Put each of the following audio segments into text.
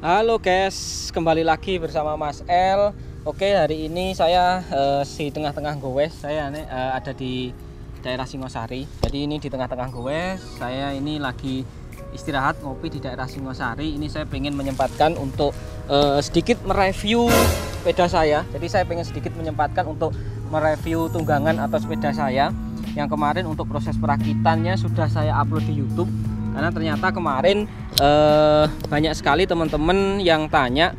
Halo guys, kembali lagi bersama Mas L. Oke, hari ini saya di tengah-tengah gowes. Saya ada di daerah Singosari. Jadi ini di tengah-tengah gowes. Saya ini lagi istirahat ngopi di daerah Singosari. Ini saya pengen menyempatkan untuk sedikit mereview sepeda saya. Jadi saya pengen sedikit menyempatkan untuk mereview tunggangan atau sepeda saya. Yang kemarin untuk proses perakitannya sudah saya upload di YouTube. Karena ternyata kemarin banyak sekali teman-teman yang tanya,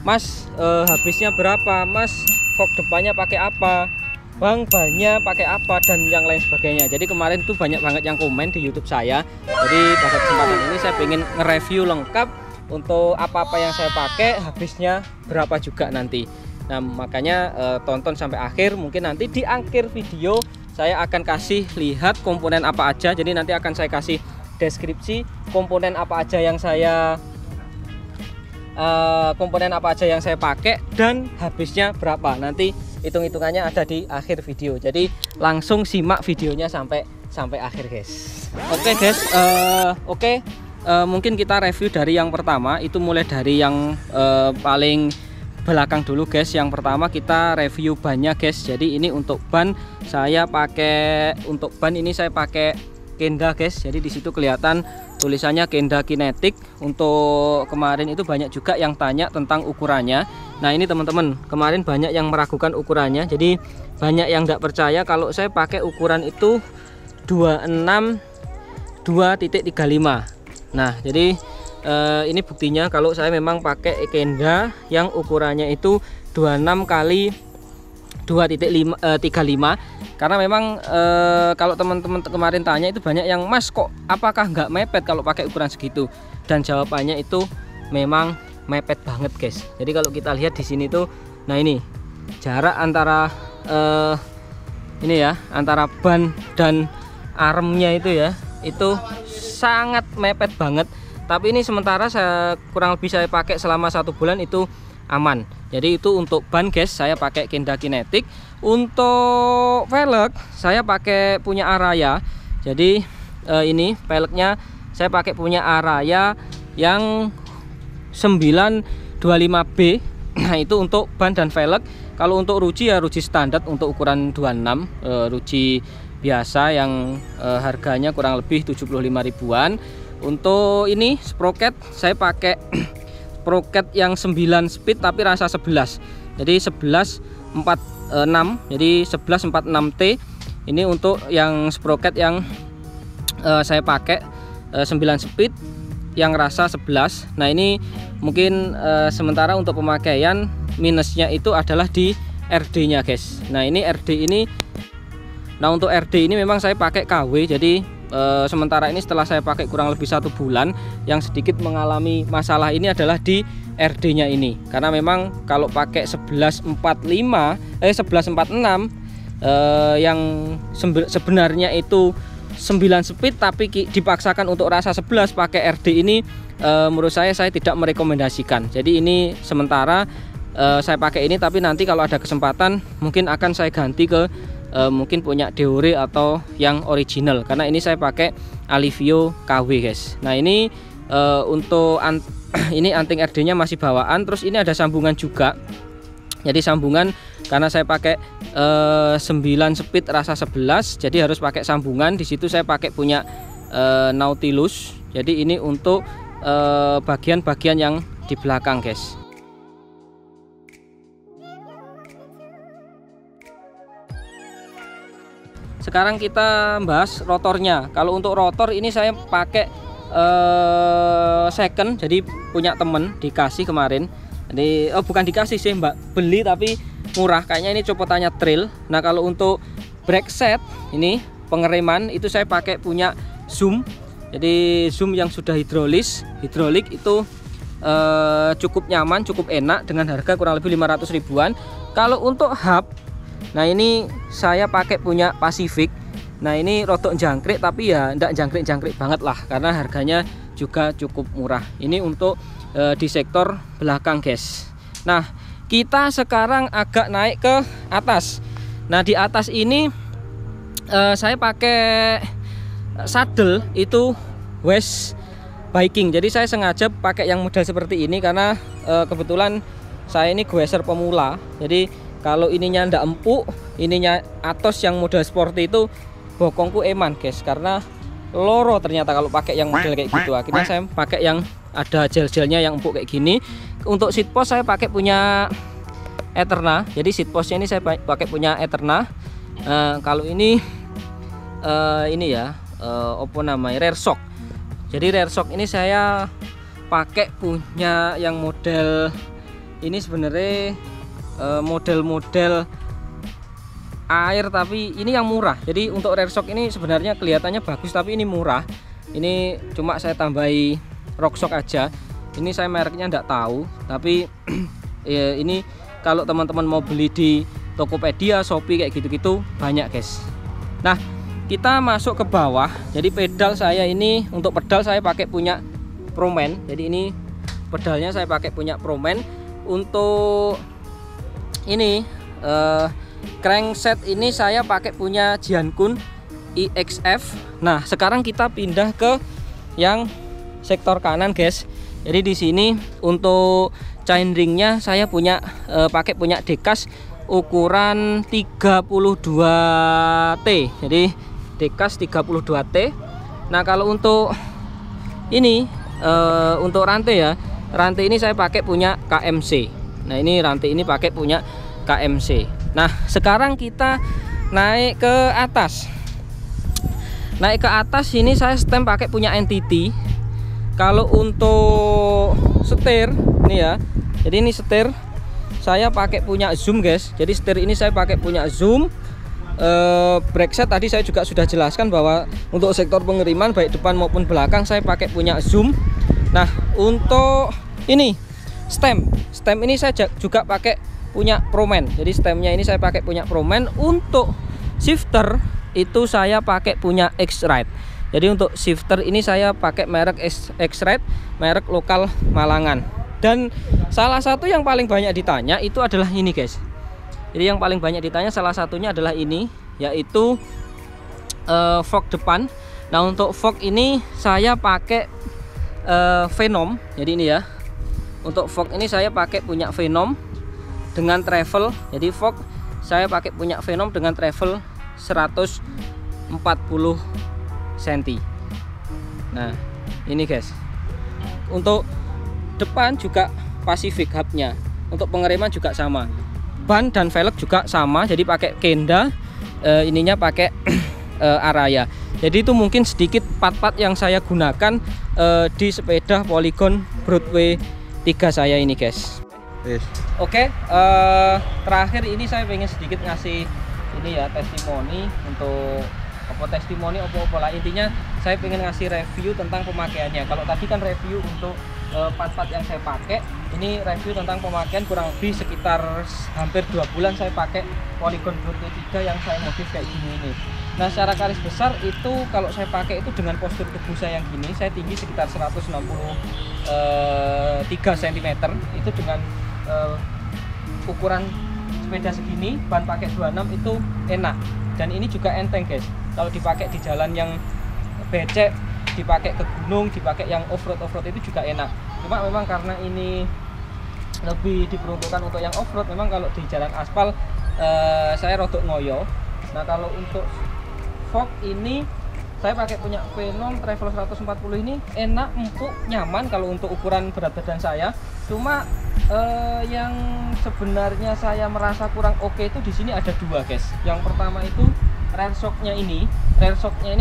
Mas, habisnya berapa? Mas, fork depannya pakai apa? Bang, bannya pakai apa? Dan yang lain sebagainya. Jadi kemarin tuh banyak banget yang komen di YouTube saya. Jadi pada kesempatan ini saya pengen nge-review lengkap untuk apa-apa yang saya pakai, habisnya berapa juga nanti. Nah, makanya tonton sampai akhir. Mungkin nanti di akhir video saya akan kasih lihat komponen apa aja. Jadi nanti akan saya kasih deskripsi komponen apa aja yang saya pakai dan habisnya berapa. Nanti hitung-hitungannya ada di akhir video. Jadi langsung simak videonya sampai akhir, guys. Oke, guys. Mungkin kita review dari yang pertama. Itu mulai dari yang paling belakang dulu, guys. Yang pertama kita review bannya, guys. Jadi ini untuk ban saya pakai Kenda, guys. Jadi di situ kelihatan tulisannya Kenda Kinetic. Untuk kemarin itu banyak juga yang tanya tentang ukurannya. Nah, ini teman-teman, kemarin banyak yang meragukan ukurannya. Jadi banyak yang tidak percaya kalau saya pakai ukuran itu 26 2.35. Nah, jadi ini buktinya kalau saya memang pakai Kenda yang ukurannya itu 26 kali 2.35. Karena memang kalau teman-teman kemarin tanya itu banyak yang, Mas, kok apakah nggak mepet kalau pakai ukuran segitu? Dan jawabannya itu memang mepet banget, guys. Jadi kalau kita lihat di sini tuh, nah ini jarak antara antara ban dan armnya itu ya, itu sangat mepet banget. Tapi ini sementara saya kurang lebih saya pakai selama 1 bulan itu aman. Jadi itu untuk ban, guys, saya pakai Kenda Kinetic. Untuk velg saya pakai punya Araya. Jadi ini velgnya saya pakai punya Araya yang 925B. Nah, itu untuk ban dan velg. Kalau untuk ruji ya ruji standar untuk ukuran 26, ruji biasa yang harganya kurang lebih 75 ribuan. Untuk ini sprocket saya pakai sprocket yang 9 speed tapi rasa 11. Jadi 1146. Jadi 1146T. Ini untuk yang sprocket yang saya pakai 9 speed yang rasa 11. Nah, ini mungkin sementara untuk pemakaian minusnya itu adalah di RD-nya, guys. Nah, ini RD ini. Nah, untuk RD ini memang saya pakai KW. Jadi sementara ini setelah saya pakai kurang lebih 1 bulan, yang sedikit mengalami masalah ini adalah di RD-nya ini. Karena memang kalau pakai 1146 yang sebenarnya itu 9 speed tapi dipaksakan untuk rasa 11 pakai RD ini, menurut saya tidak merekomendasikan. Jadi ini sementara saya pakai ini, tapi nanti kalau ada kesempatan mungkin akan saya ganti ke mungkin punya Deore atau yang original, karena ini saya pakai Alivio KW, guys. Nah, ini untuk ini anting RD-nya masih bawaan. Terus ini ada sambungan juga. Jadi sambungan karena saya pakai 9 speed rasa 11, jadi harus pakai sambungan. Di situ saya pakai punya Nautilus. Jadi ini untuk bagian-bagian yang di belakang, guys. Sekarang kita bahas rotornya. Kalau untuk rotor ini saya pakai second, jadi punya temen dikasih kemarin. Jadi bukan dikasih sih, Mbak, beli tapi murah. Kayaknya ini copotannya trail. Nah, kalau untuk brake set ini pengereman itu saya pakai punya Zoom. Jadi Zoom yang sudah hidrolik itu cukup nyaman, cukup enak dengan harga kurang lebih 500 ribuan. Kalau untuk hub, nah ini saya pakai punya Pacific. Nah, ini rodok jangkrik tapi ya enggak jangkrik banget lah, karena harganya juga cukup murah. Ini untuk di sektor belakang, guys. Nah, kita sekarang agak naik ke atas. Nah, di atas ini saya pakai saddle itu West biking. Jadi saya sengaja pakai yang model seperti ini karena kebetulan saya ini goeser pemula. Jadi kalau ininya ndak empuk, ininya Atos yang model sporty itu bokongku eman guys, karena loro ternyata kalau pakai yang model kayak gitu. Akhirnya saya pakai yang ada gel-gelnya yang empuk kayak gini. Untuk seat post saya pakai punya Eterna. Jadi seat postnya ini saya pakai punya Eterna. Kalau ini ya apa namanya, rear shock. Jadi rear shock ini saya pakai punya yang model ini sebenarnya model-model air, tapi ini yang murah. Jadi untuk rear shock ini sebenarnya kelihatannya bagus, tapi ini murah. Ini cuma saya tambahi rock shock aja. Ini saya mereknya enggak tahu, tapi ya ini kalau teman-teman mau beli di Tokopedia, Shopee kayak gitu-gitu banyak guys. Nah, kita masuk ke bawah. Jadi pedal saya ini, untuk pedal saya pakai punya Proman. Jadi ini pedalnya saya pakai punya Proman. Untuk ini crankset ini saya pakai punya Jiankun IXF. Nah, sekarang kita pindah ke yang sektor kanan, guys. Jadi di sini untuk chain ringnya saya punya pakai punya Dekas ukuran 32T. Jadi Dekas 32T. Nah, kalau untuk ini untuk rantai ya, rantai ini saya pakai punya KMC. Nah, ini rantai ini pakai punya KMC. Nah, sekarang kita naik ke atas. Naik ke atas ini saya stem pakai punya NTT. Kalau untuk setir ini ya, jadi ini setir saya pakai punya Zoom guys. Jadi setir ini saya pakai punya Zoom. Brake set tadi saya juga sudah jelaskan bahwa untuk sektor pengiriman baik depan maupun belakang saya pakai punya Zoom. Nah, untuk ini stem ini saya juga pakai punya Proman. Jadi stemnya ini saya pakai punya Proman. Untuk shifter itu saya pakai punya X-Ride. Jadi untuk shifter ini saya pakai merek X-Ride, merek lokal Malangan. Dan salah satu yang paling banyak ditanya itu adalah ini guys. Jadi yang paling banyak ditanya salah satunya adalah ini, yaitu fog depan. Nah, untuk fog ini saya pakai Venom. Jadi ini ya, untuk fog ini saya pakai punya Venom dengan travel. Jadi fog saya pakai punya Venom dengan travel 140 cm. Nah, ini guys. Untuk depan juga Pacific hubnya. Untuk pengereman juga sama. Ban dan velg juga sama. Jadi pakai Kenda. Ininya pakai Araya. Jadi itu mungkin sedikit part-part yang saya gunakan di sepeda Polygon Broadway 3 saya ini guys. Oke, terakhir ini saya pengen sedikit ngasih ini ya, testimoni untuk testimoni apa lah, intinya saya pengen ngasih review tentang pemakaiannya. Kalau tadi kan review untuk part-part yang saya pakai, ini review tentang pemakaian kurang lebih sekitar hampir 2 bulan saya pakai Polygon Broadway 3 yang saya modif kayak gini ini. Nah, secara garis besar itu kalau saya pakai itu dengan postur tubuh saya yang gini, saya tinggi sekitar 163 cm, itu dengan ukuran sepeda segini, ban pakai 26 itu enak. Dan ini juga enteng guys, kalau dipakai di jalan yang becek, dipakai ke gunung, dipakai yang off-road itu juga enak. Cuma memang karena ini lebih diperuntukkan untuk yang off-road, memang kalau di jalan aspal saya rodok ngoyo. Nah, kalau untuk fog ini saya pakai punya Venom Travel 140 ini enak, empuk, nyaman kalau untuk ukuran berat badan saya. Cuma yang sebenarnya saya merasa kurang oke itu di sini ada dua guys. Yang pertama itu rear shocknya ini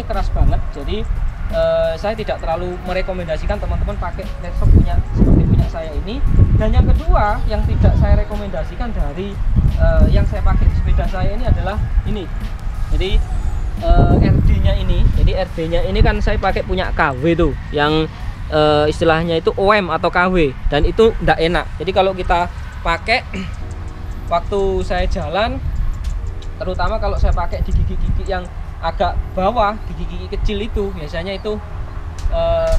keras banget. Jadi saya tidak terlalu merekomendasikan teman-teman pakai rear shock seperti punya saya ini. Dan yang kedua yang tidak saya rekomendasikan dari yang saya pakai di sepeda saya ini adalah ini. Jadi RD-nya ini. Jadi RD-nya ini kan saya pakai punya KW tuh, yang istilahnya itu OM atau KW, dan itu enggak enak. Jadi kalau kita pakai waktu saya jalan, terutama kalau saya pakai di gigi-gigi yang agak bawah, gigi-gigi kecil itu biasanya itu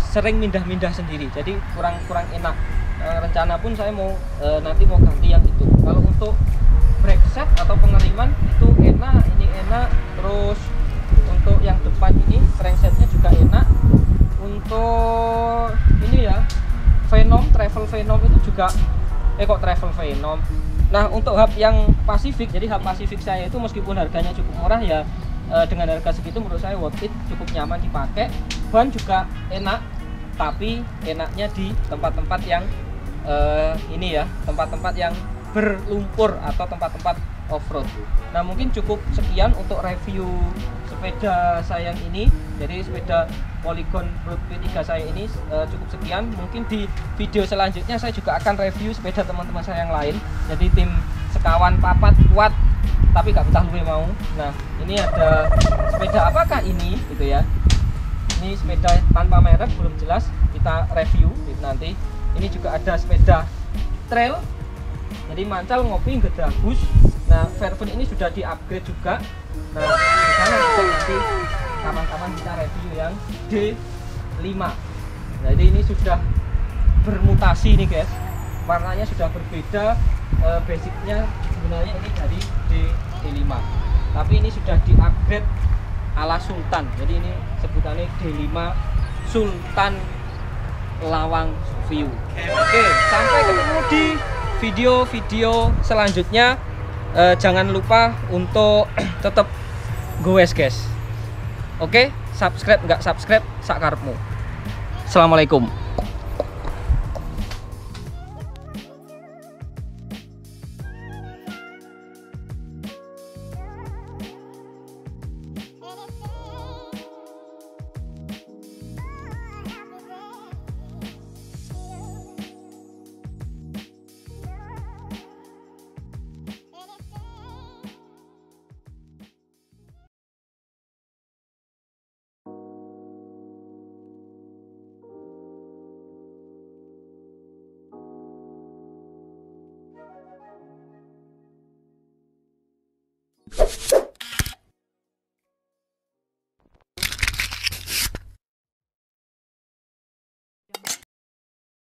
sering mindah-mindah sendiri, jadi kurang enak. Rencana pun saya mau nanti mau ganti yang itu. Kalau untuk brake set atau pengeriman itu enak, ini enak. Terus untuk yang depan ini cranksetnya juga enak. untuk ini ya, Venom, Travel Venom itu juga kok Travel Venom. Nah, untuk hub yang Pacific, jadi hub Pacific saya itu meskipun harganya cukup murah ya, dengan harga segitu menurut saya worth it, cukup nyaman dipakai. Ban juga enak, tapi enaknya di tempat-tempat yang ini ya, tempat-tempat yang berlumpur atau tempat-tempat off-road. Nah, mungkin cukup sekian untuk review sepeda saya yang ini. Jadi sepeda Polygon Road P3 saya ini cukup sekian. Mungkin di video selanjutnya saya juga akan review sepeda teman-teman saya yang lain. Jadi tim sekawan papat kuat tapi gak betah luwe mau. Nah, ini ada sepeda apakah ini gitu ya. Ini sepeda tanpa merek, belum jelas, kita review nanti. Ini juga ada sepeda trail, jadi mancal ngopi gedagus. Nah, Fairphone ini sudah di-upgrade juga. Nah, di sana juga nanti kapan-kapan kita review yang D5. Jadi ini sudah bermutasi nih guys, warnanya sudah berbeda. Basicnya sebenarnya ini dari D5, tapi ini sudah di-upgrade ala Sultan. Jadi ini sebutannya D5 Sultan Lawang View. Oke, sampai ketemu di video-video selanjutnya. Jangan lupa untuk tetap goes guys. Oke, subscribe nggak subscribe sak karepmu. Assalamualaikum.